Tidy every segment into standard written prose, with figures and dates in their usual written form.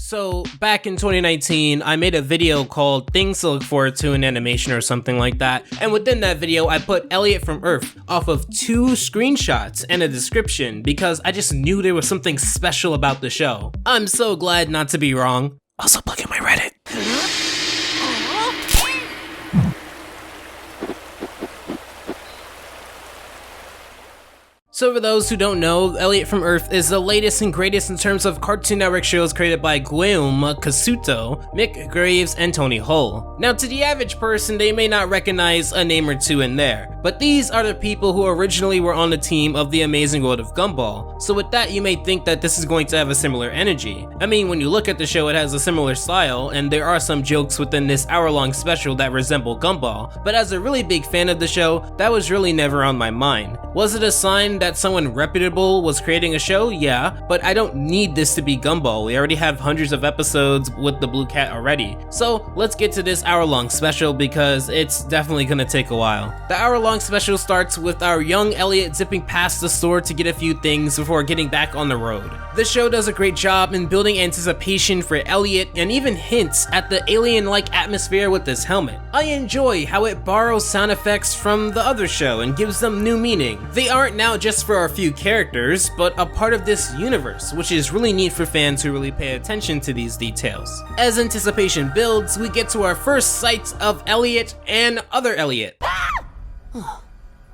So, back in 2019, I made a video called Things to Look Forward to in Animation or something like that, and within that video, I put Elliot from Earth off of 2 screenshots and a description because I just knew there was something special about the show. I'm so glad not to be wrong. Also, look at my Reddit. So for those who don't know, Elliot from Earth is the latest and greatest in terms of Cartoon Network shows created by Guillaume Cassuto, Mick Graves, and Tony Hull. Now to the average person, they may not recognize a name or two in there, but these are the people who originally were on the team of The Amazing World of Gumball. So with that, you may think that this is going to have a similar energy. I mean, when you look at the show, it has a similar style, and there are some jokes within this hour-long special that resemble Gumball, but as a really big fan of the show, that was really never on my mind. Was it a sign that someone reputable was creating a show? Yeah, but I don't need this to be Gumball. We already have hundreds of episodes with the Blue Cat already. So let's get to this hour-long special because it's definitely gonna take a while. The hour-long special starts with our young Elliot zipping past the store to get a few things before getting back on the road. The show does a great job in building anticipation for Elliot and even hints at the alien-like atmosphere with this helmet. I enjoy how it borrows sound effects from the other show and gives them new meaning. They aren't now just for a few characters, but a part of this universe, which is really neat for fans who really pay attention to these details. As anticipation builds, we get to our first sight of Elliot and other Elliot.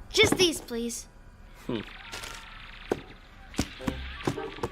Just these, please.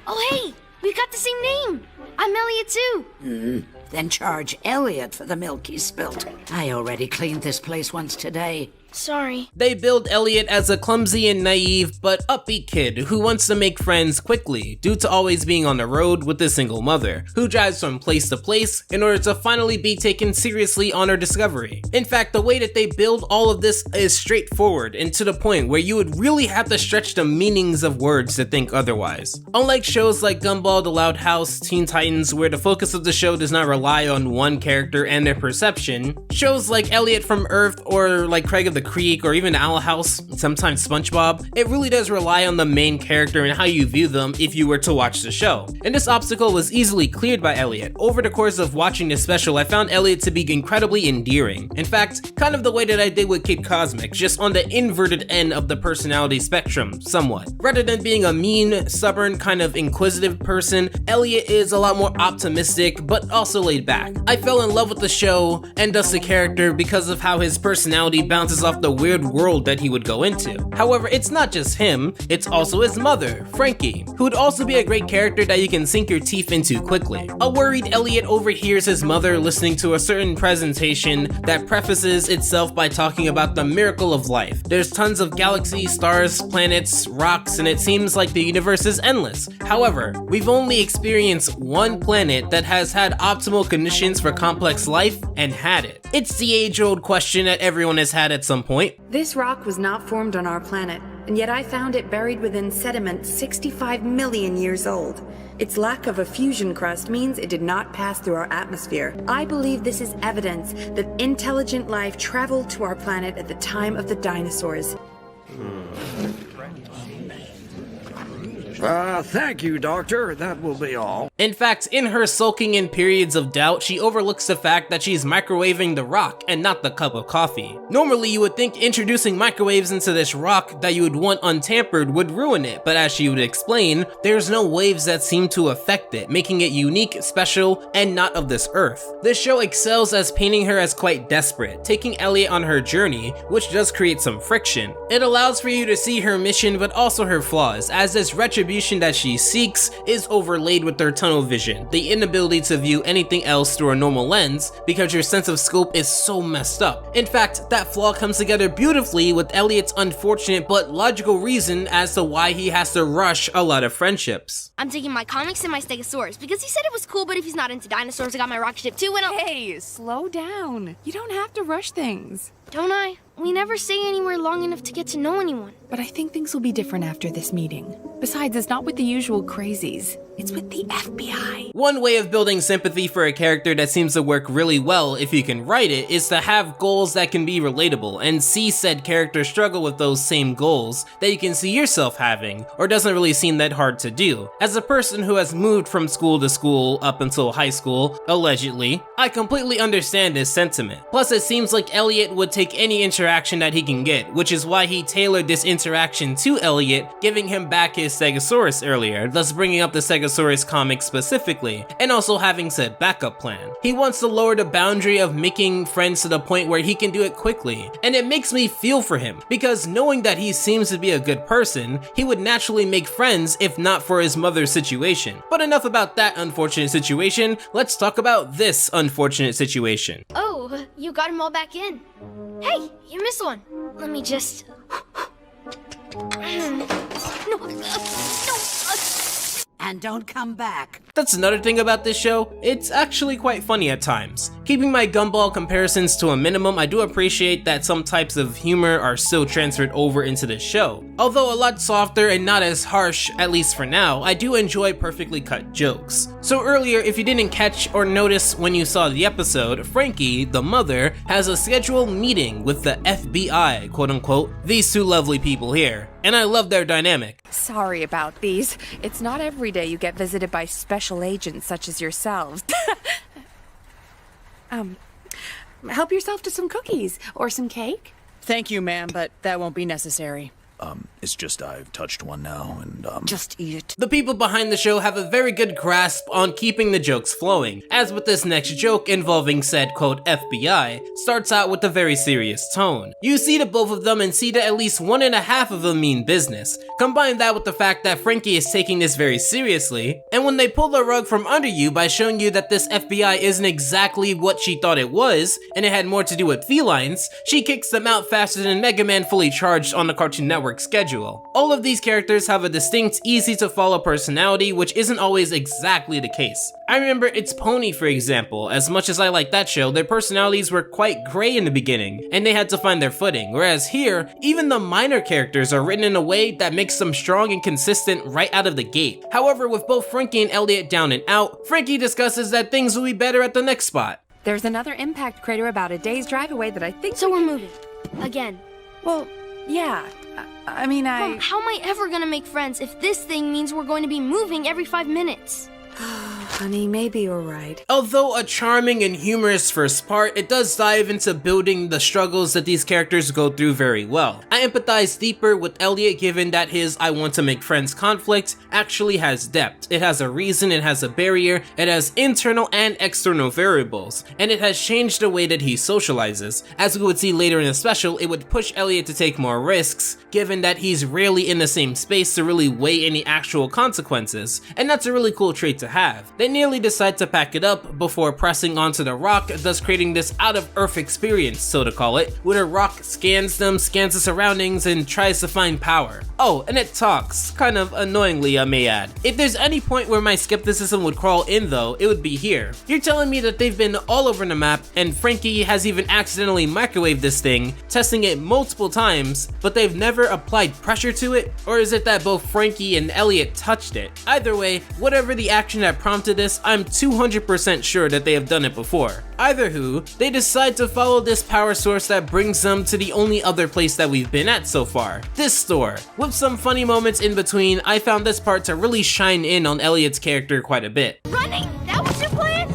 Oh hey, we've got the same name. I'm Elliot too. Then charge Elliot for the milk he spilt. I already cleaned this place once today. Sorry. They build Elliot as a clumsy and naive but upbeat kid who wants to make friends quickly due to always being on the road with a single mother, who drives from place to place in order to finally be taken seriously on her discovery. In fact, the way that they build all of this is straightforward and to the point where you would really have to stretch the meanings of words to think otherwise. Unlike shows like Gumball, The Loud House, Teen Titans, where the focus of the show does not rely on one character and their perception, shows like Elliot from Earth or like Craig of the Creek or even Owl House, sometimes SpongeBob, it really does rely on the main character and how you view them if you were to watch the show. And this obstacle was easily cleared by Elliot. Over the course of watching this special, I found Elliot to be incredibly endearing. In fact, kind of the way that I did with Kid Cosmic, just on the inverted end of the personality spectrum, somewhat. Rather than being a mean, stubborn, kind of inquisitive person, Elliot is a lot more optimistic, but also laid back. I fell in love with the show and thus the character because of how his personality bounces off the weird world that he would go into. However, it's not just him, it's also his mother, Frankie, who would also be a great character that you can sink your teeth into quickly. A worried Elliot overhears his mother listening to a certain presentation that prefaces itself by talking about the miracle of life. There's tons of galaxies, stars, planets, rocks, and it seems like the universe is endless. However, we've only experienced one planet that has had optimal conditions for complex life and had it. It's the age-old question that everyone has had at some point. This rock was not formed on our planet, and yet I found it buried within sediment 65 million years old. Its lack of a fusion crust means it did not pass through our atmosphere. I believe this is evidence that intelligent life traveled to our planet at the time of the dinosaurs. Thank you, Doctor. That will be all. In fact, in her sulking in periods of doubt, she overlooks the fact that she's microwaving the rock and not the cup of coffee. Normally, you would think introducing microwaves into this rock that you would want untampered would ruin it, but as she would explain, there's no waves that seem to affect it, making it unique, special, and not of this earth. This show excels as painting her as quite desperate, taking Elliot on her journey, which does create some friction. It allows for you to see her mission but also her flaws, as this retribution that she seeks is overlaid with her tunnel vision, the inability to view anything else through a normal lens because your sense of scope is so messed up. In fact, that flaw comes together beautifully with Elliot's unfortunate but logical reason as to why he has to rush a lot of friendships. I'm taking my comics and my Stegosaurus because he said it was cool, but if he's not into dinosaurs, I got my rocket ship too and Hey, slow down. You don't have to rush things. Don't I? We never stay anywhere long enough to get to know anyone. but I think things will be different after this meeting. Besides, it's not with the usual crazies. It's with the FBI. One way of building sympathy for a character that seems to work really well if you can write it is to have goals that can be relatable and see said character struggle with those same goals that you can see yourself having, or doesn't really seem that hard to do. As a person who has moved from school to school up until high school, allegedly, I completely understand this sentiment. Plus, it seems like Elliot would take any interaction that he can get, which is why he tailored this interaction to Elliot, giving him back his Stegosaurus earlier, thus bringing up the Stegosaurus comic specifically, and also having said backup plan. He wants to lower the boundary of making friends to the point where he can do it quickly, and it makes me feel for him, because knowing that he seems to be a good person, he would naturally make friends if not for his mother's situation. But enough about that unfortunate situation, let's talk about this unfortunate situation. Oh, you got them all back in. Hey, you missed one. Let me just... No. And don't come back. That's another thing about this show, it's actually quite funny at times. Keeping my gumball comparisons to a minimum, I do appreciate that some types of humor are still transferred over into the show. Although a lot softer and not as harsh, at least for now, I do enjoy perfectly cut jokes. So earlier, if you didn't catch or notice when you saw the episode, Frankie, the mother, has a scheduled meeting with the FBI, quote unquote, these two lovely people here. And I love their dynamic. Sorry about these. It's not every day you get visited by special agents such as yourselves. Help yourself to some cookies or some cake. Thank you, ma'am, but that won't be necessary. It's just I've touched one now, and Just eat it. The people behind the show have a very good grasp on keeping the jokes flowing, as with this next joke involving said quote FBI, starts out with a very serious tone. You see the both of them and see that at least 1.5 of them mean business. Combine that with the fact that Frankie is taking this very seriously, and when they pull the rug from under you by showing you that this FBI isn't exactly what she thought it was, and it had more to do with felines, she kicks them out faster than Mega Man Fully Charged on the Cartoon Network schedule. All of these characters have a distinct, easy to follow personality, which isn't always exactly the case. I remember It's Pony, for example. As much as I like that show, their personalities were quite gray in the beginning, and they had to find their footing, whereas here, even the minor characters are written in a way that makes them strong and consistent right out of the gate. However, with both Frankie and Elliot down and out, Frankie discusses that things will be better at the next spot. There's another impact crater about a day's drive away that I think... So we're moving. Again. Well, yeah. I mean, Mom, how am I ever gonna make friends if this thing means we're going to be moving every 5 minutes? Honey, maybe you're right. Although a charming and humorous first part, it does dive into building the struggles that these characters go through very well. I empathize deeper with Elliot given that his I want to make friends conflict actually has depth. It has a reason, it has a barrier, it has internal and external variables, and it has changed the way that he socializes. As we would see later in the special, it would push Elliot to take more risks, given that he's rarely in the same space to really weigh any actual consequences, and that's a really cool trait to have. They nearly decide to pack it up before pressing onto the rock, thus creating this out-of-Earth experience, so to call it, where the rock scans them, scans the surroundings, and tries to find power. Oh, and it talks, kind of annoyingly I may add. If there's any point where my skepticism would crawl in though, it would be here. You're telling me that they've been all over the map, and Frankie has even accidentally microwaved this thing, testing it multiple times, but they've never applied pressure to it? Or is it that both Frankie and Elliot touched it? Either way, whatever the action that prompted this, I'm 200% sure that they have done it before. Either who, they decide to follow this power source that brings them to the only other place that we've been at so far, this store. With some funny moments in between, I found this part to really shine in on Elliot's character quite a bit. Running? That was your plan?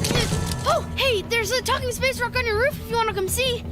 Oh, hey, there's a talking space rock on your roof if you want to come see.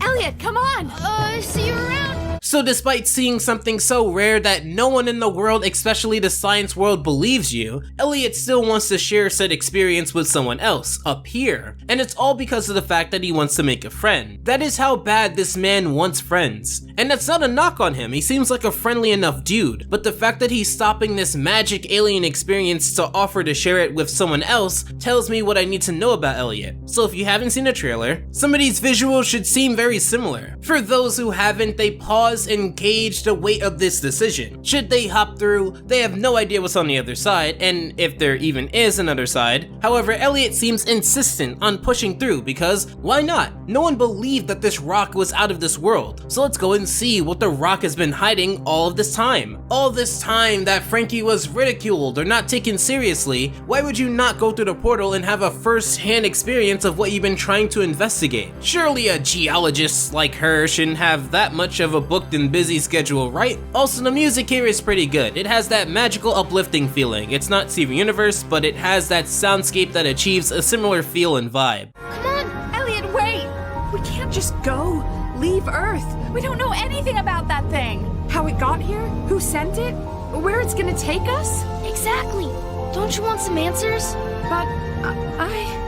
Elliot, come on! See you around. So despite seeing something so rare that no one in the world, especially the science world, believes you, Elliot still wants to share said experience with someone else, up here. And it's all because of the fact that he wants to make a friend. That is how bad this man wants friends. And that's not a knock on him, he seems like a friendly enough dude, but the fact that he's stopping this magic alien experience to offer to share it with someone else tells me what I need to know about Elliot. So if you haven't seen a trailer, some of these visuals should seem very similar. For those who haven't, they pause helpless and caged the weight of this decision. Should they hop through? They have no idea what's on the other side, and if there even is another side. However, Elliot seems insistent on pushing through because why not? No one believed that this rock was out of this world, so let's go and see what the rock has been hiding all of this time. All this time that Frankie was ridiculed or not taken seriously, why would you not go through the portal and have a first-hand experience of what you've been trying to investigate? Surely a geologist like her shouldn't have that much of a booked and busy schedule, right? Also, the music here is pretty good. It has that magical uplifting feeling. It's not Steven Universe, but it has that soundscape that achieves a similar feel and vibe. Come on! Elliot, wait! We can't just go. Leave Earth. We don't know anything about that thing. How it got here? Who sent it? Where it's gonna take us? Exactly! Don't you want some answers? But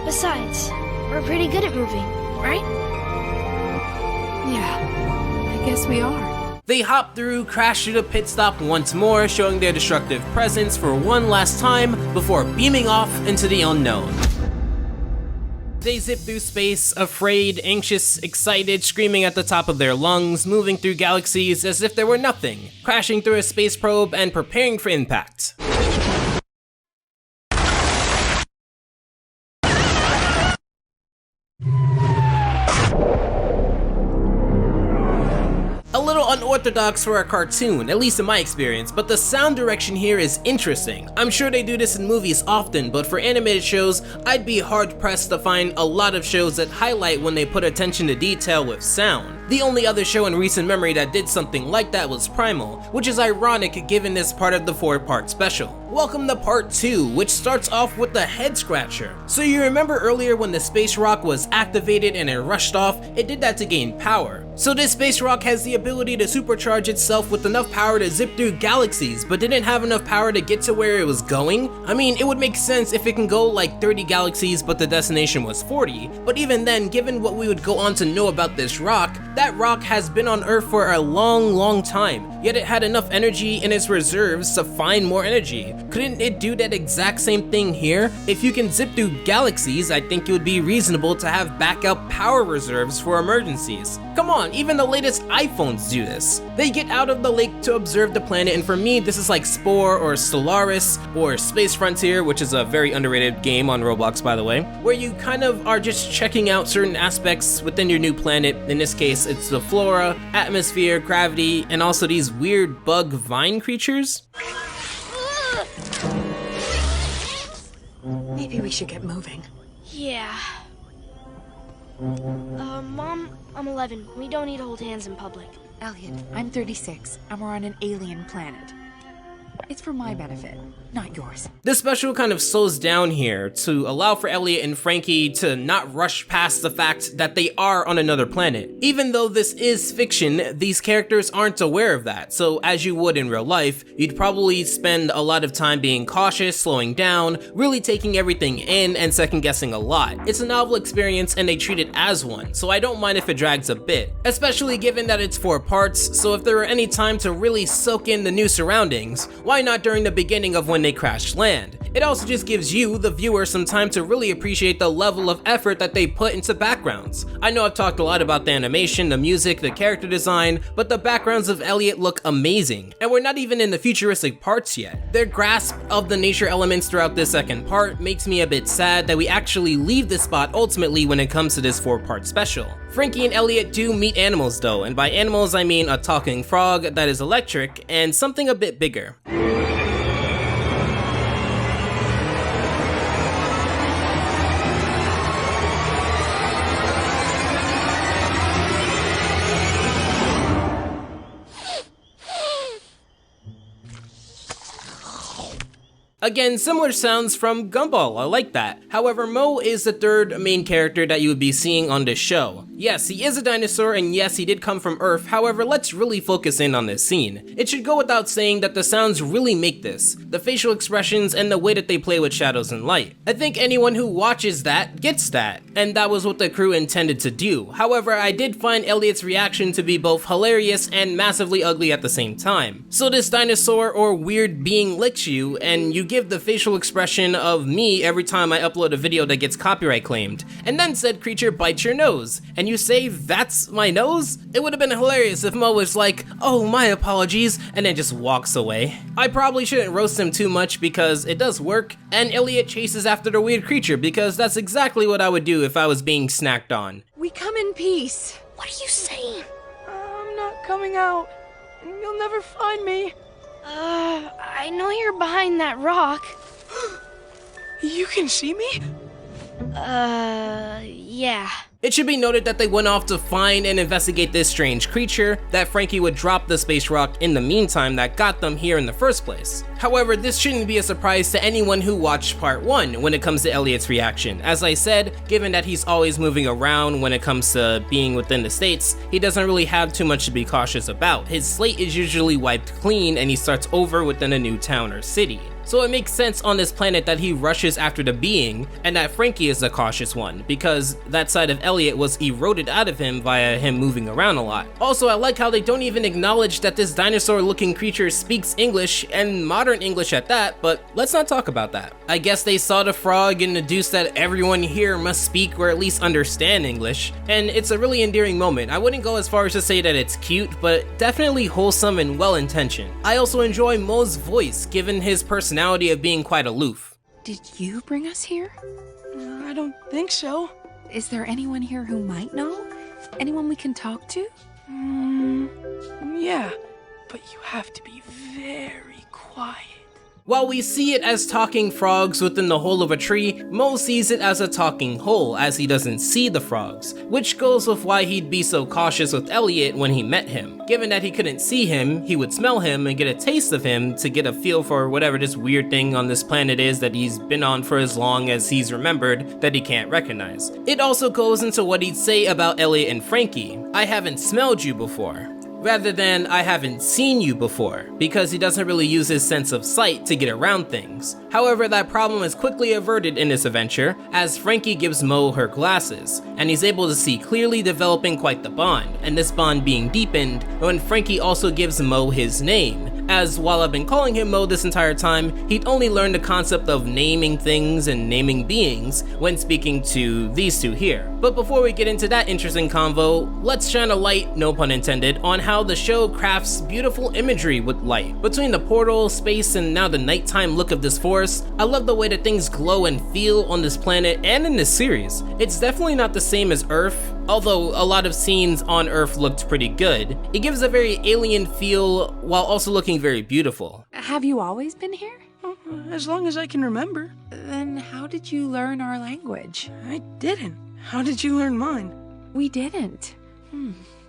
Besides, we're pretty good at moving, right? Yeah, I guess we are. They hop through, crash through the pit stop once more, showing their destructive presence for one last time before beaming off into the unknown. They zip through space, afraid, anxious, excited, screaming at the top of their lungs, moving through galaxies as if there were nothing, crashing through a space probe and preparing for impact. A little unorthodox for a cartoon, at least in my experience, but the sound direction here is interesting. I'm sure they do this in movies often, but for animated shows, I'd be hard-pressed to find a lot of shows that highlight when they put attention to detail with sound. The only other show in recent memory that did something like that was Primal, which is ironic given this part of the 4-part special. Welcome to part 2, which starts off with the head scratcher. So you remember earlier when the space rock was activated and it rushed off, it did that to gain power. So this space rock has the ability to supercharge itself with enough power to zip through galaxies, but didn't have enough power to get to where it was going? I mean, it would make sense if it can go like 30 galaxies but the destination was 40, but even then, given what we would go on to know about this rock, that rock has been on Earth for a long time, yet it had enough energy in its reserves to find more energy. Couldn't it do that exact same thing here? If you can zip through galaxies, I think it would be reasonable to have backup power reserves for emergencies. Come on, even the latest iPhones do this. They get out of the lake to observe the planet, and for me, this is like Spore or Stellaris or Space Frontier, which is a very underrated game on Roblox, by the way, where you kind of are just checking out certain aspects within your new planet. In this case, it's the flora, atmosphere, gravity, and also these weird bug vine creatures. Maybe we should get moving. Yeah. Mom, I'm 11. We don't need to hold hands in public. Elliot, I'm 36, and we're on an alien planet. It's for my benefit, not yours. This special kind of slows down here to allow for Elliot and Frankie to not rush past the fact that they are on another planet. Even though this is fiction, these characters aren't aware of that, so as you would in real life, you'd probably spend a lot of time being cautious, slowing down, really taking everything in, and second-guessing a lot. It's a novel experience and they treat it as one, so I don't mind if it drags a bit, especially given that it's 4 parts, so if there were any time to really soak in the new surroundings, why not during the beginning of when they crash land? It also just gives you, the viewer, some time to really appreciate the level of effort that they put into backgrounds. I know I've talked a lot about the animation, the music, the character design, but the backgrounds of Elliot look amazing, and we're not even in the futuristic parts yet. Their grasp of the nature elements throughout this second part makes me a bit sad that we actually leave this spot ultimately when it comes to this 4-part special. Frankie and Elliot do meet animals though, and by animals I mean a talking frog that is electric and something a bit bigger. Again, similar sounds from Gumball, I like that. However, Mo is the third main character that you would be seeing on this show. Yes, he is a dinosaur, and yes, he did come from Earth, however, let's really focus in on this scene. It should go without saying that the sounds really make this, the facial expressions and the way that they play with shadows and light. I think anyone who watches that gets that, and that was what the crew intended to do. However, I did find Elliot's reaction to be both hilarious and massively ugly at the same time. So this dinosaur or weird being licks you, and you give the facial expression of me every time I upload a video that gets copyright claimed, and then said creature bites your nose, and you you say that's my nose? It would have been hilarious if Mo was like, oh, my apologies, and then just walks away. I probably shouldn't roast him too much because it does work, and Elliot chases after the weird creature because that's exactly what I would do if I was being snacked on. We come in peace. What are you saying? I'm not coming out. You'll never find me. I know you're behind that rock. You can see me? Yeah. It should be noted that they went off to find and investigate this strange creature, that Frankie would drop the space rock in the meantime that got them here in the first place. However, this shouldn't be a surprise to anyone who watched part 1 when it comes to Elliot's reaction. As I said, given that he's always moving around when it comes to being within the states, he doesn't really have too much to be cautious about. His slate is usually wiped clean and he starts over within a new town or city. So it makes sense on this planet that he rushes after the being, and that Frankie is the cautious one, because that side of Elliot was eroded out of him via him moving around a lot. Also, I like how they don't even acknowledge that this dinosaur-looking creature speaks English, and modern English at that, but let's not talk about that. I guess they saw the frog and deduced that everyone here must speak or at least understand English, and it's a really endearing moment. I wouldn't go as far as to say that it's cute, but definitely wholesome and well-intentioned. I also enjoy Mo's voice, given his personality of being quite aloof. Did you bring us here? I don't think so. Is there anyone here who might know? Anyone we can talk to? Yeah, but you have to be very quiet. While we see it as talking frogs within the hole of a tree, Mo sees it as a talking hole as he doesn't see the frogs, which goes with why he'd be so cautious with Elliot when he met him. Given that he couldn't see him, he would smell him and get a taste of him to get a feel for whatever this weird thing on this planet is that he's been on for as long as he's remembered that he can't recognize. It also goes into what he'd say about Elliot and Frankie. I haven't smelled you before, rather than I haven't seen you before, because he doesn't really use his sense of sight to get around things. However, that problem is quickly averted in this adventure, as Frankie gives Mo her glasses, and he's able to see clearly, developing quite the bond, and this bond being deepened when Frankie also gives Mo his name, as while I've been calling him Mo this entire time, he'd only learned the concept of naming things and naming beings when speaking to these two here. But before we get into that interesting convo, let's shine a light, no pun intended, on how the show crafts beautiful imagery with light. Between the portal, space, and now the nighttime look of this forest, I love the way that things glow and feel on this planet and in this series. It's definitely not the same as Earth, although a lot of scenes on Earth looked pretty good. It gives a very alien feel while also looking very beautiful. Have you always been here? As long as I can remember. Then how did you learn our language? I didn't. How did you learn mine? We didn't.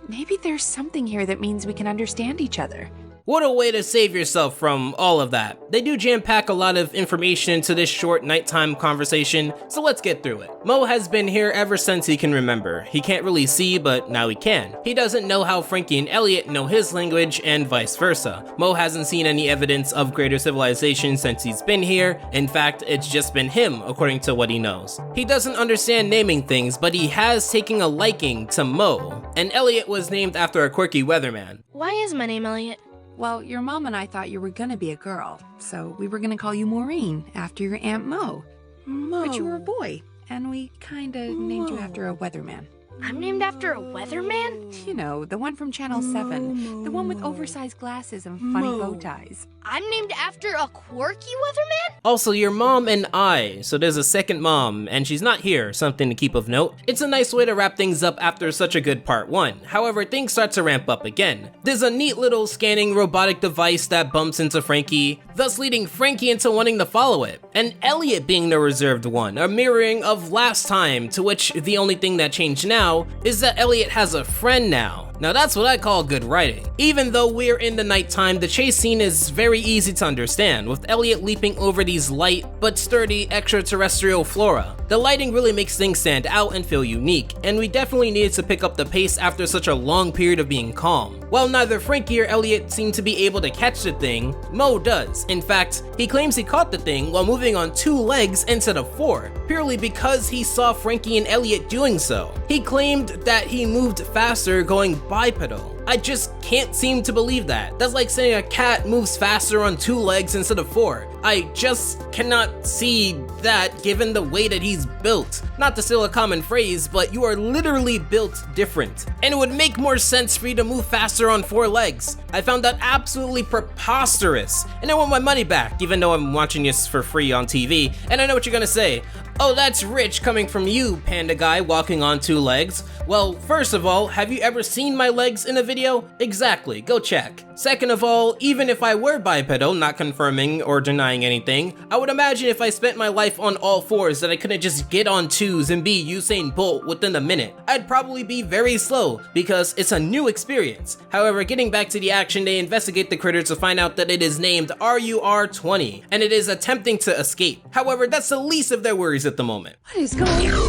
Maybe there's something here that means we can understand each other. What a way to save yourself from all of that. They do jam-pack a lot of information into this short nighttime conversation, so let's get through it. Mo has been here ever since he can remember. He can't really see, but now he can. He doesn't know how Frankie and Elliot know his language, and vice versa. Mo hasn't seen any evidence of greater civilization since he's been here. In fact, it's just been him, according to what he knows. He doesn't understand naming things, but he has taken a liking to Mo, and Elliot was named after a quirky weatherman. Why is my name Elliot? Well, your mom and I thought you were gonna be a girl, so we were gonna call you Maureen after your Aunt Mo. But you were a boy, and we kinda named you after a weatherman. I'm named after a weatherman? You know, the one from Channel 7. The one with oversized glasses and funny bow ties. I'm named after a quirky weatherman? Also, your mom and I, so there's a second mom, and she's not here, something to keep of note. It's a nice way to wrap things up after such a good part 1. However, things start to ramp up again. There's a neat little scanning robotic device that bumps into Frankie, thus leading Frankie into wanting to follow it. And Elliot being the reserved one, a mirroring of last time, to which the only thing that changed now is that Elliot has a friend now. Now that's what I call good writing. Even though we're in the nighttime, the chase scene is very easy to understand, with Elliot leaping over these light but sturdy extraterrestrial flora. The lighting really makes things stand out and feel unique, and we definitely needed to pick up the pace after such a long period of being calm. While neither Frankie or Elliot seem to be able to catch the thing, Mo does. In fact, he claims he caught the thing while moving on 2 legs instead of 4, purely because he saw Frankie and Elliot doing so. He claimed that he moved faster going bipedal. I just can't seem to believe that. That's like saying a cat moves faster on 2 legs instead of 4. I just cannot see that given the way that he's built. Not to steal a common phrase, but you are literally built different. And it would make more sense for you to move faster on 4 legs. I found that absolutely preposterous, and I want my money back, even though I'm watching this for free on TV. And I know what you're gonna say. Oh, that's rich coming from you, panda guy walking on 2 legs. Well, first of all, have you ever seen my legs in a video? Exactly, go check. Second of all, even if I were bipedal, not confirming or denying anything, I would imagine if I spent my life on all 4s that I couldn't just get on 2s and be Usain Bolt within a minute. I'd probably be very slow, because it's a new experience. However, getting back to the action, they investigate the critter to find out that it is named RUR-20, and it is attempting to escape. However, that's the least of their worries at the moment. What is going on?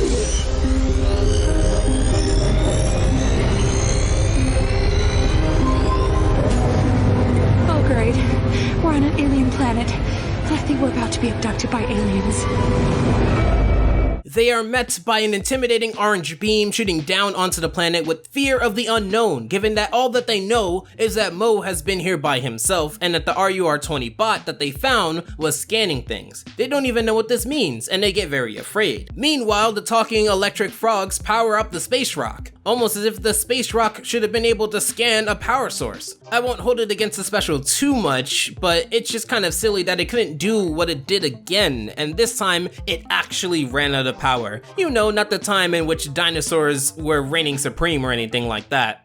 Oh, great. We're on an alien planet. I think we're about to be abducted by aliens. They are met by an intimidating orange beam shooting down onto the planet with fear of the unknown, given that all that they know is that Mo has been here by himself and that the RUR-20 bot that they found was scanning things. They don't even know what this means, and they get very afraid. Meanwhile, the talking electric frogs power up the space rock, almost as if the space rock should have been able to scan a power source. I won't hold it against the special too much, but it's just kind of silly that it couldn't do what it did again, and this time it actually ran out of power. You know, not the time in which dinosaurs were reigning supreme or anything like that.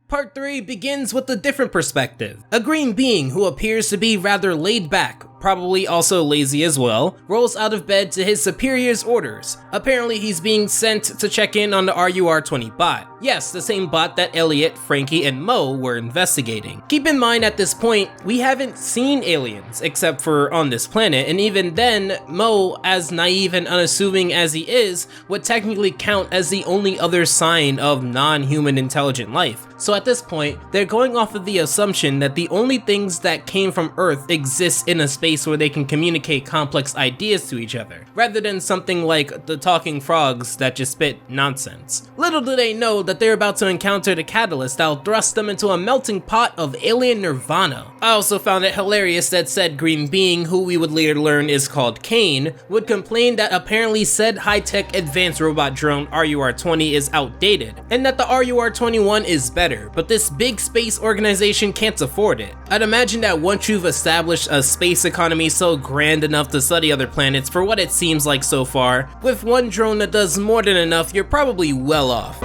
Part 3 begins with a different perspective. A green being who appears to be rather laid back, probably also lazy as well, rolls out of bed to his superior's orders. Apparently he's being sent to check in on the RUR-20 bot. Yes, the same bot that Elliot, Frankie, and Mo were investigating. Keep in mind at this point, we haven't seen aliens, except for on this planet, and even then, Mo, as naive and unassuming as he is, would technically count as the only other sign of non-human intelligent life. So at this point, they're going off of the assumption that the only things that came from Earth exist in a space where they can communicate complex ideas to each other, rather than something like the talking frogs that just spit nonsense. Little do they know that they're about to encounter the catalyst that'll thrust them into a melting pot of alien nirvana. I also found it hilarious that said green being, who we would later learn is called Kane, would complain that apparently said high-tech advanced robot drone RUR-20 is outdated, and that the RUR-21 is better, but this big space organization can't afford it. I'd imagine that once you've established a space economy so grand enough to study other planets for what it seems like so far, with one drone that does more than enough, you're probably well off.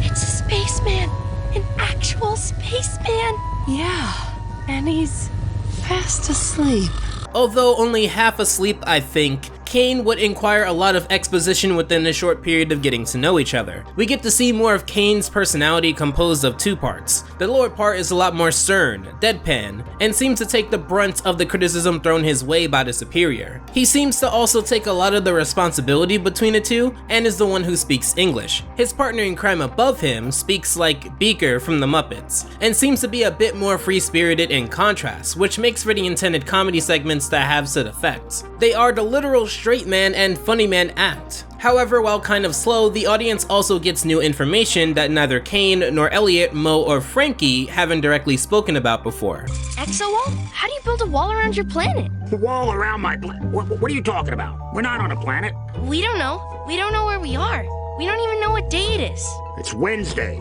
It's a spaceman. An actual spaceman. Yeah, and he's fast asleep. Although only half asleep, I think, Kane would inquire a lot of exposition within a short period of getting to know each other. We get to see more of Kane's personality composed of 2 parts. The lower part is a lot more stern, deadpan, and seems to take the brunt of the criticism thrown his way by the superior. He seems to also take a lot of the responsibility between the two, and is the one who speaks English. His partner in crime above him speaks like Beaker from the Muppets, and seems to be a bit more free-spirited in contrast, which makes for the intended comedy segments that have said effects. They are the literal straight man and funny man act. However, while kind of slow, the audience also gets new information that neither Kane nor Elliot, Mo, or Frankie haven't directly spoken about before. Exo-wall? How do you build a wall around your planet? The wall around my planet? What are you talking about? We're not on a planet. We don't know. We don't know where we are. We don't even know what day it is. It's Wednesday.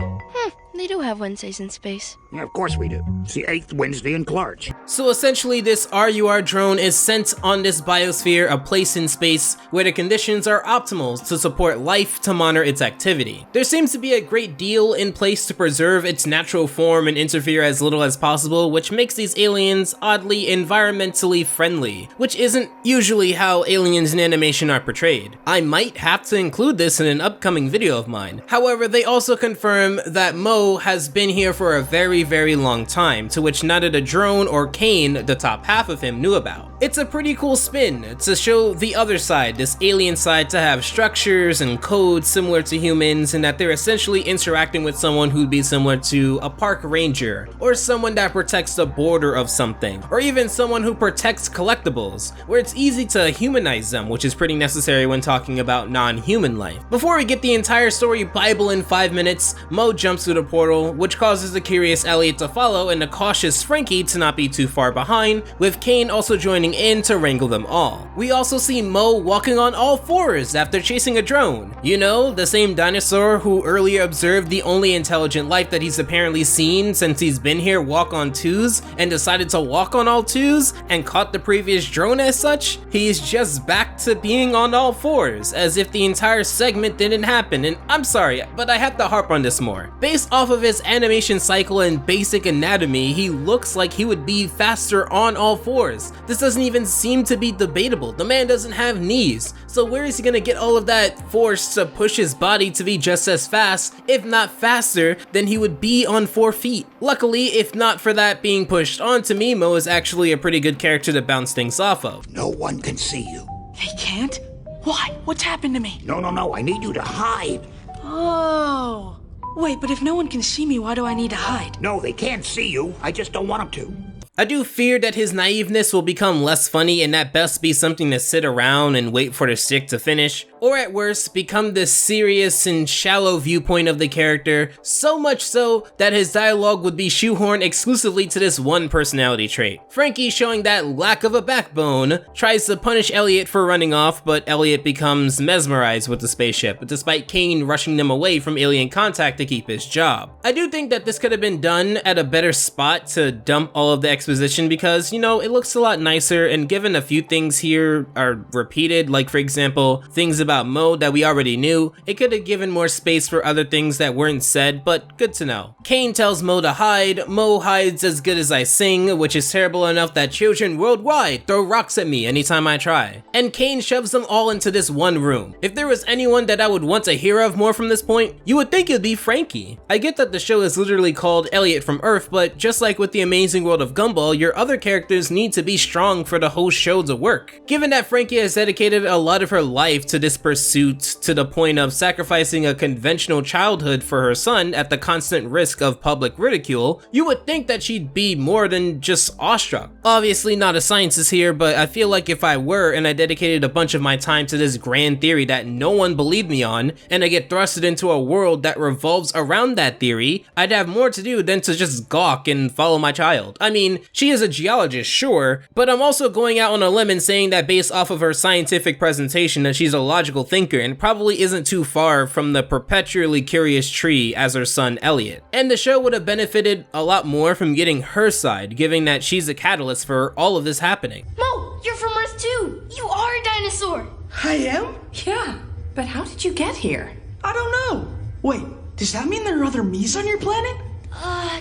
They do have Wednesdays in space. Yeah, of course we do. It's the 8th Wednesday in Clarge. So essentially this RUR drone is sent on this biosphere, a place in space where the conditions are optimal to support life to monitor its activity. There seems to be a great deal in place to preserve its natural form and interfere as little as possible, which makes these aliens oddly environmentally friendly, which isn't usually how aliens in animation are portrayed. I might have to include this in an upcoming video of mine. However, they also confirm that Mo Mo has been here for a very long time, to which neither the drone or Kane, the top half of him, knew about. It's a pretty cool spin to show the other side, this alien side, to have structures and codes similar to humans, and that they're essentially interacting with someone who'd be similar to a park ranger, or someone that protects the border of something, or even someone who protects collectibles, where it's easy to humanize them, which is pretty necessary when talking about non-human life. Before we get the entire story Bible in 5 minutes, Mo jumps through the portal, which causes the curious Elliot to follow and the cautious Frankie to not be too far behind, with Kane also joining in to wrangle them all. We also see Mo walking on all fours after chasing a drone. You know, the same dinosaur who earlier observed the only intelligent life that he's apparently seen since he's been here walk on twos and decided to walk on all twos and caught the previous drone as such. He's just back to being on all fours, as if the entire segment didn't happen, and I'm sorry, but I have to harp on this more. Based off of his animation cycle and basic anatomy, he looks like he would be faster on all fours. This doesn't even seem to be debatable. The man doesn't have knees, so where is he gonna get all of that force to push his body to be just as fast, if not faster, than he would be on 4 feet? Luckily, if not for that being pushed onto me, Mo is actually a pretty good character to bounce things off of. No one can see you. They can't? Why? What's happened to me? No, I need you to hide. Oh. Wait, but if no one can see me, why do I need to hide? No, they can't see you. I just don't want them to. I do fear that his naiveness will become less funny and at best be something to sit around and wait for the stick to finish, or at worst become this serious and shallow viewpoint of the character, so much so that his dialogue would be shoehorned exclusively to this one personality trait. Frankie, showing that lack of a backbone, tries to punish Elliot for running off, but Elliot becomes mesmerized with the spaceship, despite Kane rushing them away from alien contact to keep his job. I do think that this could have been done at a better spot to dump all of the exposition because, you know, it looks a lot nicer, and given a few things here are repeated, like for example, things about Mo that we already knew, it could have given more space for other things that weren't said, but good to know. Kane tells Mo to hide. Mo hides as good as I sing, which is terrible enough that children worldwide throw rocks at me anytime I try. And Kane shoves them all into this one room. If there was anyone that I would want to hear of more from this point, you would think it'd be Frankie. I get that the show is literally called Elliot From Earth, but just like with the amazing world of Gumball, your other characters need to be strong for the whole show to work. Given that Frankie has dedicated a lot of her life to this pursuit to the point of sacrificing a conventional childhood for her son at the constant risk of public ridicule, you would think that she'd be more than just awestruck. Obviously not a scientist here, but I feel like if I were and I dedicated a bunch of my time to this grand theory that no one believed me on, and I get thrusted into a world that revolves around that theory, I'd have more to do than to just gawk and follow my child. I mean, she is a geologist, sure, but I'm also going out on a limb and saying that based off of her scientific presentation that she's a logical thinker and probably isn't too far from the perpetually curious tree as her son Elliot. And the show would have benefited a lot more from getting her side, given that she's a catalyst for all of this happening. Mo, you're from Earth too. You are a dinosaur. I am? Yeah, but how did you get here? I don't know. Wait, does that mean there are other me's on your planet?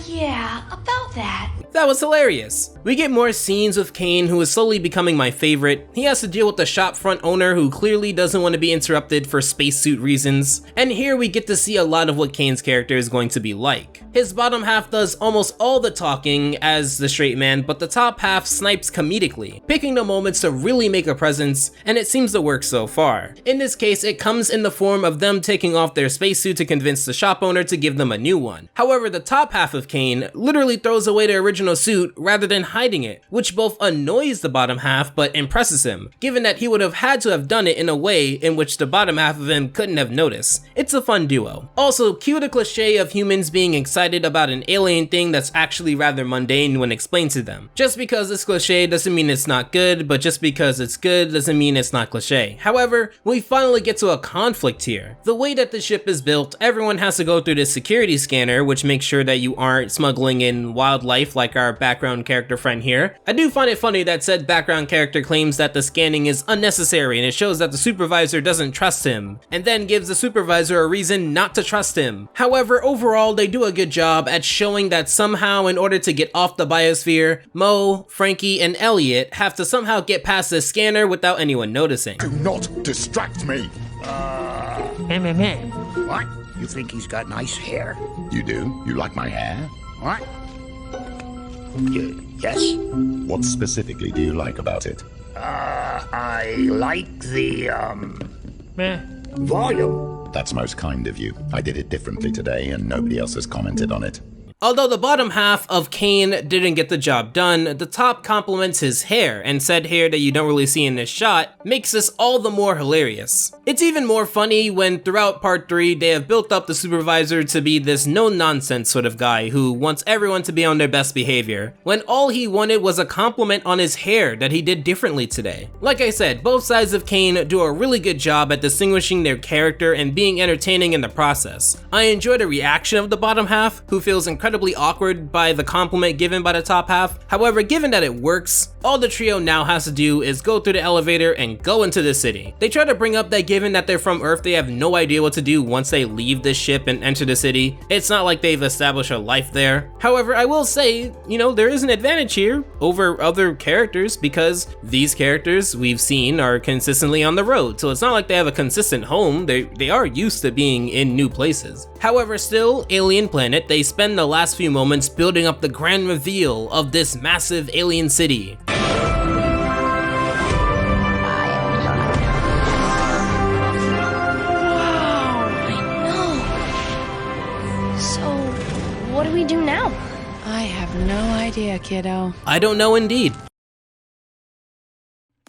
Yeah, about that. That was hilarious. We get more scenes with Kane, who is slowly becoming my favorite. He has to deal with the shopfront owner who clearly doesn't want to be interrupted for spacesuit reasons. And here we get to see a lot of what Kane's character is going to be like. His bottom half does almost all the talking as the straight man, but the top half snipes comedically, picking the moments to really make a presence, and it seems to work so far. In this case, it comes in the form of them taking off their spacesuit to convince the shop owner to give them a new one. However, the top half of Kane literally throws away the original suit rather than hiding it, which both annoys the bottom half but impresses him, given that he would have had to have done it in a way in which the bottom half of him couldn't have noticed. It's a fun duo. Also, cue the cliche of humans being excited about an alien thing that's actually rather mundane when explained to them. Just because it's cliche doesn't mean it's not good, but just because it's good doesn't mean it's not cliche. However, we finally get to a conflict here. The way that the ship is built, everyone has to go through this security scanner, which makes sure that you aren't smuggling in wildlife like our background character friend here. I do find it funny that said background character claims that the scanning is unnecessary and it shows that the supervisor doesn't trust him, and then gives the supervisor a reason not to trust him. However, overall they do a good job at showing that somehow in order to get off the biosphere, Mo, Frankie, and Elliot have to somehow get past the scanner without anyone noticing. Do not distract me! What? You think he's got nice hair? You do? You like my hair? What? Yes? What specifically do you like about it? I like the, volume. That's most kind of you. I did it differently today, and nobody else has commented on it. Although the bottom half of Kane didn't get the job done, the top compliments his hair, and said hair that you don't really see in this shot makes this all the more hilarious. It's even more funny when throughout part 3 they have built up the supervisor to be this no-nonsense sort of guy who wants everyone to be on their best behavior, when all he wanted was a compliment on his hair that he did differently today. Like I said, both sides of Kane do a really good job at distinguishing their character and being entertaining in the process. I enjoy the reaction of the bottom half, who feels incredibly awkward by the compliment given by the top half. However, given that it works, all the trio now has to do is go through the elevator and go into the city. They try to bring up that given that they're from Earth, they have no idea what to do once they leave this ship and enter the city. It's not like they've established a life there. However, I will say, there is an advantage here over other characters because these characters we've seen are consistently on the road, so it's not like they have a consistent home. They are used to being in new places. However, still, alien planet, they spend the last few moments building up the grand reveal of this massive alien city. What do we do now? I have no idea, kiddo. I don't know indeed.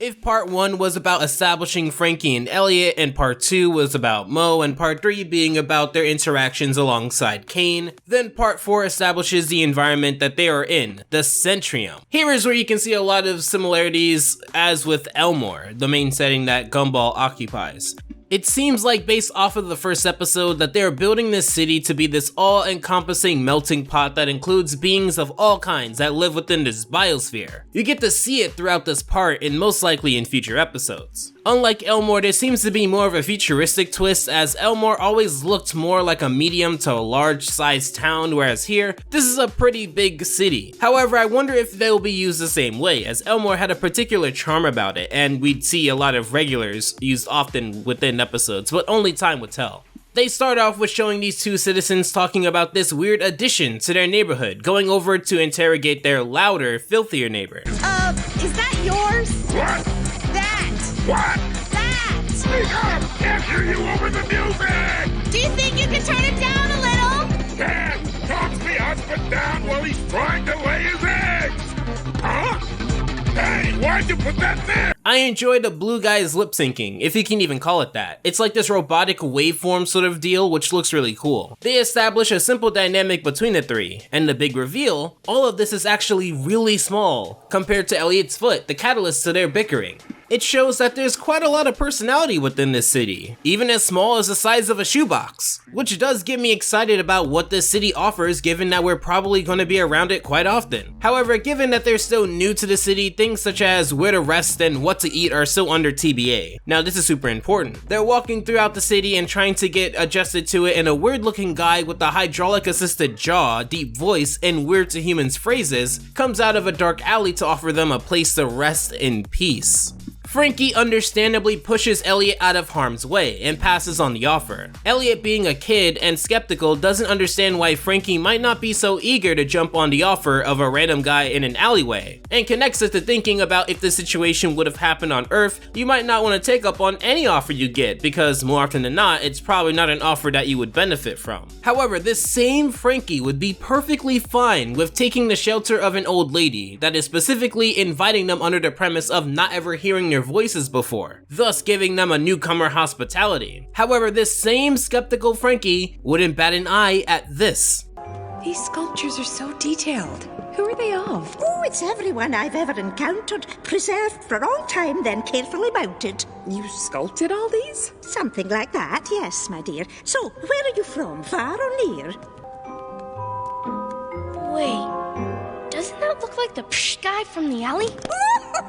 If part 1 was about establishing Frankie and Elliot, and part 2 was about Mo, and part 3 being about their interactions alongside Kane, then part 4 establishes the environment that they are in, the Centrium. Here is where you can see a lot of similarities as with Elmore, the main setting that Gumball occupies. It seems like based off of the first episode that they are building this city to be this all-encompassing melting pot that includes beings of all kinds that live within this biosphere. You get to see it throughout this part and most likely in future episodes. Unlike Elmore, there seems to be more of a futuristic twist, as Elmore always looked more like a medium to large-sized town, whereas here, this is a pretty big city. However, I wonder if they'll be used the same way, as Elmore had a particular charm about it, and we'd see a lot of regulars used often within episodes, but only time would tell. They start off with showing these two citizens talking about this weird addition to their neighborhood, going over to interrogate their louder, filthier neighbor. Is that yours? What? That! What? That! Speak up! Can't hear you over the music! Do you think you can turn it down a little? Dad talks the husband down while he's trying to lay his eggs! Huh? Hey, why'd you put that there? I enjoy the blue guy's lip syncing, if you can even call it that. It's like this robotic waveform sort of deal, which looks really cool. They establish a simple dynamic between the three, and the big reveal, all of this is actually really small compared to Elliot's foot, the catalyst to their bickering. It shows that there's quite a lot of personality within this city, even as small as the size of a shoebox, which does get me excited about what this city offers given that we're probably going to be around it quite often. However, given that they're still new to the city, things such as where to rest and what to eat are still under TBA. Now this is super important. They're walking throughout the city and trying to get adjusted to it, and a weird looking guy with a hydraulic assisted jaw, deep voice, and weird to humans phrases comes out of a dark alley to offer them a place to rest in peace. Frankie understandably pushes Elliot out of harm's way and passes on the offer. Elliot, being a kid and skeptical, doesn't understand why Frankie might not be so eager to jump on the offer of a random guy in an alleyway, and connects it to thinking about if this situation would have happened on Earth, you might not want to take up on any offer you get, because more often than not, it's probably not an offer that you would benefit from. However, this same Frankie would be perfectly fine with taking the shelter of an old lady that is specifically inviting them under the premise of not ever hearing their voices before, thus giving them a newcomer hospitality. However, this same skeptical Frankie wouldn't bat an eye at this. These sculptures are so detailed. Who are they of? Oh, it's everyone I've ever encountered, preserved for all time, then carefully mounted. You sculpted all these? Something like that, yes, my dear. So, where are you from, far or near? Wait, doesn't that look like the psh guy from the alley?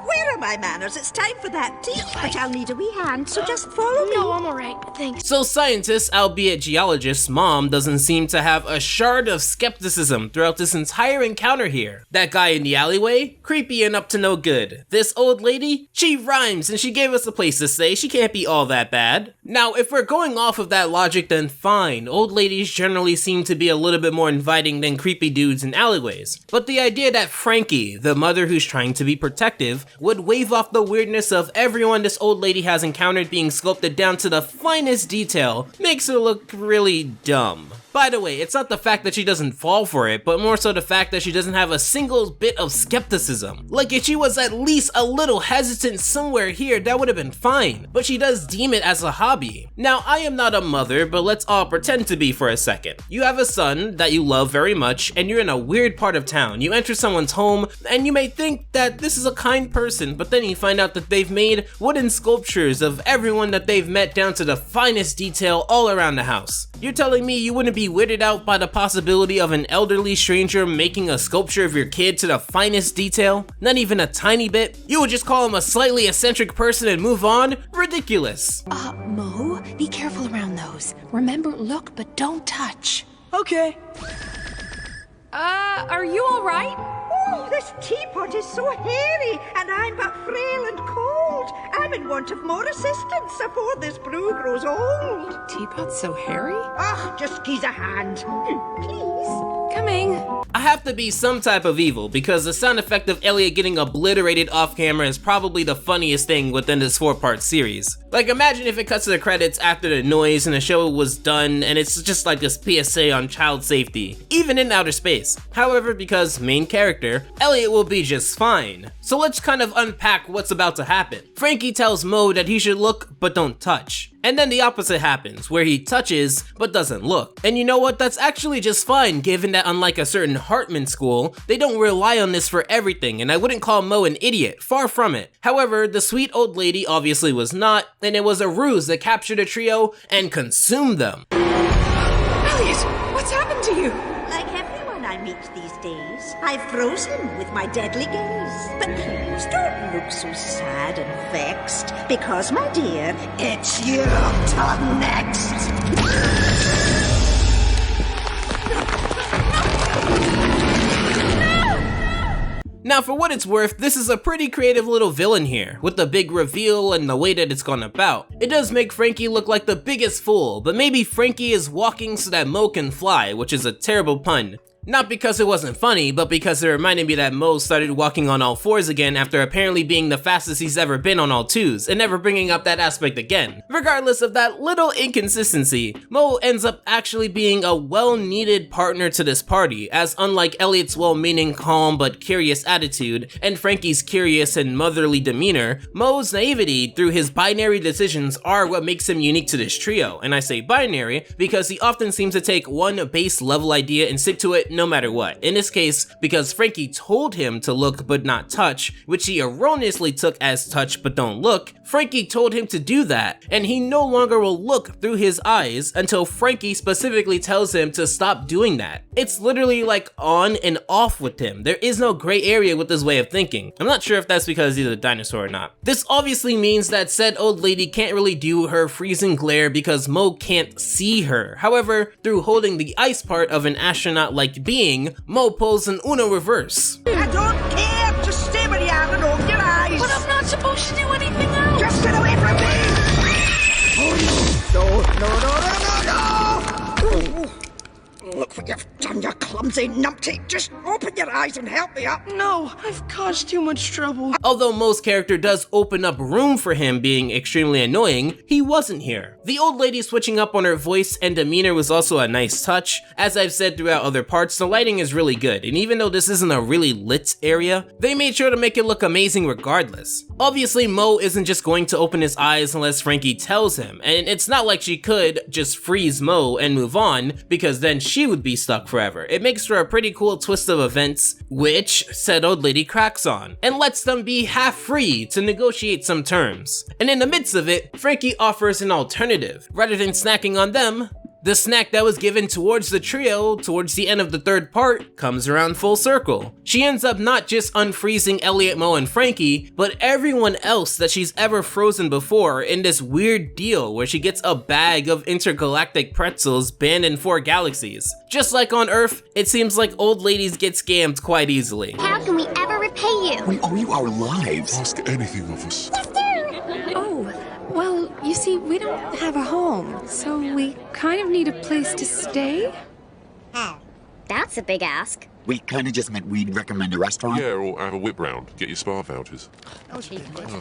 Where am my manners. It's time for that tea. But I'll need a wee hand, so just follow me. No, I'm alright. Thanks. So scientist, albeit geologist, Mom doesn't seem to have a shard of skepticism throughout this entire encounter here. That guy in the alleyway? Creepy and up to no good. This old lady? She rhymes and she gave us a place to stay. She can't be all that bad. Now, if we're going off of that logic, then fine. Old ladies generally seem to be a little bit more inviting than creepy dudes in alleyways. But the idea that Frankie, the mother who's trying to be protective, would wave off the weirdness of everyone this old lady has encountered being sculpted down to the finest detail makes her look really dumb. By the way, it's not the fact that she doesn't fall for it, but more so the fact that she doesn't have a single bit of skepticism. Like, if she was at least a little hesitant somewhere here, that would have been fine, but she does deem it as a hobby. Now, I am not a mother, but let's all pretend to be for a second. You have a son that you love very much, and you're in a weird part of town. You enter someone's home, and you may think that this is a kind person, but then you find out that they've made wooden sculptures of everyone that they've met down to the finest detail all around the house. You're telling me you wouldn't be weirded out by the possibility of an elderly stranger making a sculpture of your kid to the finest detail? Not even a tiny bit? You would just call him a slightly eccentric person and move on? Ridiculous. Mo, be careful around those. Remember, look, but don't touch. Okay. Are you alright? Oh, this teapot is so hairy, and I'm but frail and cold. I'm in want of more assistance afore this brew grows old. Teapot's so hairy? Ah, just give a hand. Please. Coming. I have to be some type of evil because the sound effect of Elliot getting obliterated off camera is probably the funniest thing within this 4-part series. Like, imagine if it cuts to the credits after the noise and the show was done and it's just like this PSA on child safety, even in outer space. However, because main character, Elliot will be just fine. So let's kind of unpack what's about to happen. Frankie tells Mo that he should look but don't touch. And then the opposite happens, where he touches but doesn't look. And you know what? That's actually just fine, given that unlike a certain Hartman school, they don't rely on this for everything, and I wouldn't call Mo an idiot, far from it. However, the sweet old lady obviously was not, and it was a ruse that captured a trio and consumed them. Elliot, what's happened to you? Like everyone I meet these days, I've frozen with my deadly gaze. But please don't look so sad and vexed, because, my dear, it's your turn next. Now, for what it's worth, this is a pretty creative little villain here, with the big reveal and the way that it's gone about. It does make Frankie look like the biggest fool, but maybe Frankie is walking so that Mo can fly, which is a terrible pun. Not because it wasn't funny, but because it reminded me that Mo started walking on all fours again after apparently being the fastest he's ever been on all twos, and never bringing up that aspect again. Regardless of that little inconsistency, Mo ends up actually being a well-needed partner to this party, as unlike Elliot's well-meaning, calm, but curious attitude, and Frankie's curious and motherly demeanor, Mo's naivety through his binary decisions are what makes him unique to this trio, and I say binary because he often seems to take one base level idea and stick to it no matter what. In this case, because Frankie told him to look but not touch, which he erroneously took as touch but don't look, Frankie told him to do that, and he no longer will look through his eyes until Frankie specifically tells him to stop doing that. It's literally like on and off with him. There is no gray area with this way of thinking. I'm not sure if that's because he's a dinosaur or not. This obviously means that said old lady can't really do her freezing glare because Mo can't see her. However, through holding the ice part of an astronaut-like being, Mo pulls an Uno reverse. I don't care! Just stay where you are and open your eyes! But I'm not supposed to do anything else! Just get away from me! Oh, no! Look what you've done, you clumsy numpty! Just open your eyes and help me up! No, I've caused too much trouble. Although Mo's character does open up room for him being extremely annoying, he wasn't here. The old lady switching up on her voice and demeanor was also a nice touch. As I've said throughout other parts, the lighting is really good, and even though this isn't a really lit area, they made sure to make it look amazing regardless. Obviously, Mo isn't just going to open his eyes unless Frankie tells him, and it's not like she could just freeze Mo and move on, because then she would be stuck forever. It makes for a pretty cool twist of events, which said old lady cracks on, and lets them be half free to negotiate some terms. And in the midst of it, Frankie offers an alternative. Rather than snacking on them, The snack that was given towards the trio towards the end of the third part comes around full circle. She ends up not just unfreezing Elliot, Mo, and Frankie, but everyone else that she's ever frozen before in this weird deal where she gets a bag of intergalactic pretzels banned in 4 galaxies. Just like on Earth, it seems like old ladies get scammed quite easily. How can we ever repay you? We owe you our lives. Ask anything of us. Oh, well, you see, we don't have a home, so we kind of need a place to stay. That's a big ask. We kind of just meant we'd recommend a restaurant. Yeah, or have a whip round. Get your spa vouchers.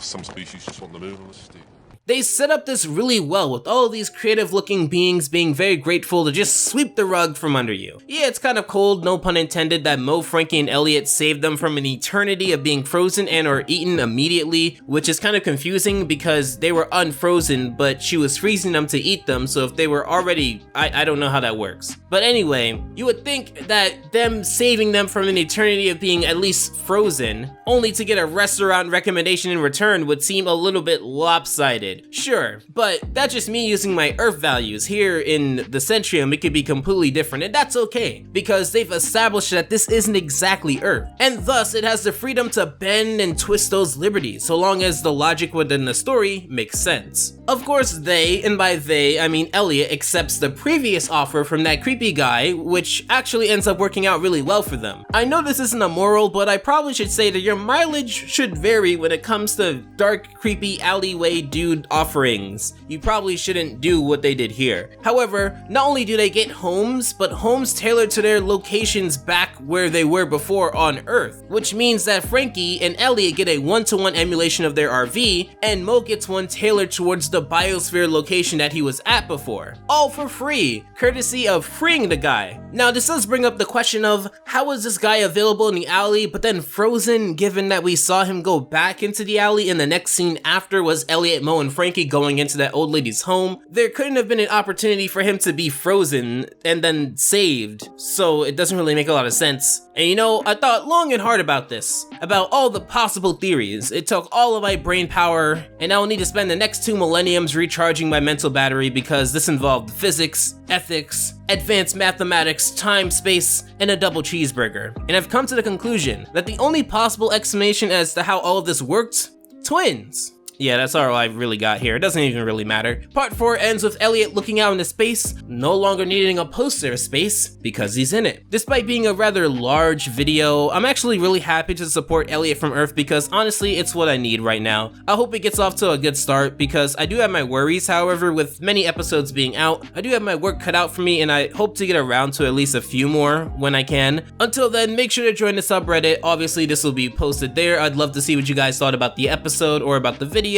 Some species just want the moon on a stick. They set up this really well with all of these creative looking beings being very grateful to just sweep the rug from under you. Yeah, it's kind of cold, no pun intended, that Mo, Frankie, and Elliot saved them from an eternity of being frozen and or eaten immediately, which is kind of confusing because they were unfrozen, but she was freezing them to eat them, so if they were already, I don't know how that works. But anyway, you would think that them saving them from an eternity of being at least frozen, only to get a restaurant recommendation in return would seem a little bit lopsided. Sure, but that's just me using my Earth values. Here in the Centrium, it could be completely different, and that's okay, because they've established that this isn't exactly Earth, and thus it has the freedom to bend and twist those liberties, so long as the logic within the story makes sense. Of course, they, and by they, I mean Elliot, accepts the previous offer from that creepy guy, which actually ends up working out really well for them. I know this isn't a moral, but I probably should say that your mileage should vary when it comes to dark, creepy alleyway dude offerings. You probably shouldn't do what they did here. However, not only do they get homes, but homes tailored to their locations back where they were before on Earth, which means that Frankie and Elliot get a 1-to-1 emulation of their RV, and Mo gets one tailored towards the biosphere location that he was at before. All for free, courtesy of freeing the guy. Now this does bring up the question of, how was this guy available in the alley but then frozen, given that we saw him go back into the alley and the next scene after was Elliot, Mo, and Frankie going into that old lady's home? There couldn't have been an opportunity for him to be frozen and then saved, so it doesn't really make a lot of sense. And you know, I thought long and hard about this, about all the possible theories. It took all of my brain power, and I will need to spend the next 2 millenniums recharging my mental battery because this involved physics, ethics, advanced mathematics, time, space, and a double cheeseburger. And I've come to the conclusion that the only possible explanation as to how all of this worked? Twins. Yeah, that's all I really got here. It doesn't even really matter. Part 4 ends with Elliot looking out into space, no longer needing a poster of space because he's in it. Despite being a rather large video, I'm actually really happy to support Elliot from Earth because honestly, it's what I need right now. I hope it gets off to a good start because I do have my worries. However, with many episodes being out, I do have my work cut out for me and I hope to get around to at least a few more when I can. Until then, make sure to join the subreddit. Obviously, this will be posted there. I'd love to see what you guys thought about the episode or about the video.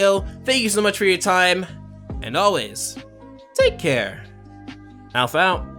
Thank you so much for your time, and always, take care. Alpha out.